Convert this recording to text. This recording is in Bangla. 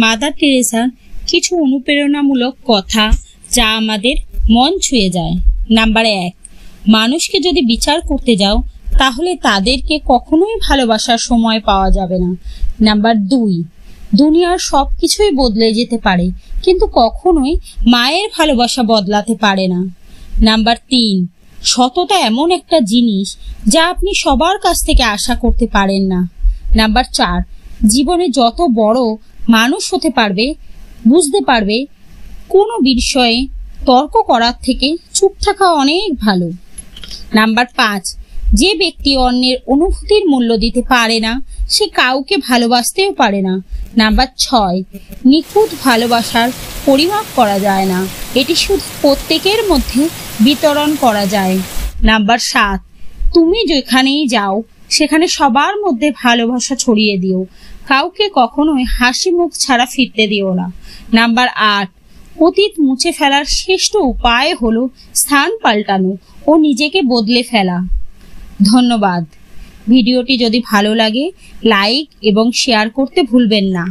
মাদার টেরেসার কিছু অনুপ্রেরণামূলক কথা যা আমাদের মন ছুঁয়ে যায়। নাম্বার 1, মানুষকে যদি বিচার করতে যাও তাহলে তাদেরকে কখনোই ভালোবাসার সময় পাওয়া যাবে না। নাম্বার 2, দুনিয়ার সব কিছুই বদলে যেতে পারে কিন্তু কখনোই মায়ের ভালোবাসা বদলাতে পারে না। নাম্বার 3, সততা এমন একটা জিনিস যা আপনি সবার কাছ থেকে আশা করতে পারেন না। নাম্বার 4, জীবনে যত বড় মানুষ হতে পারবে বুঝতে পারবে কোনো বিষয়ে তর্ক করার থেকে চুপ থাকা অনেক ভালো। নাম্বার 5, যে ব্যক্তি অন্যের অনুভূতির মূল্য দিতে পারে না সে কাউকে ভালোবাসতেও পারে না। নাম্বার 6, নিখুঁত ভালোবাসার পরিমাপ করা যায় না, এটি শুধু প্রত্যেকের মধ্যে বিতরণ করা যায়। নাম্বার 7, তুমি যেখানেই যাও সেখানে সবার মধ্যে ভালোবাসা ছড়িয়ে দিও, কাউকে কখনোই হাসি মুখ ছাড়া ফিরতে দিও না। নাম্বার 8, অতীত মুছে ফেলার শ্রেষ্ঠ উপায় হলো স্থান পাল্টানো ও নিজেকে বদলে ফেলা। ধন্যবাদ। ভিডিওটি যদি ভালো লাগে লাইক এবং শেয়ার করতে ভুলবেন না।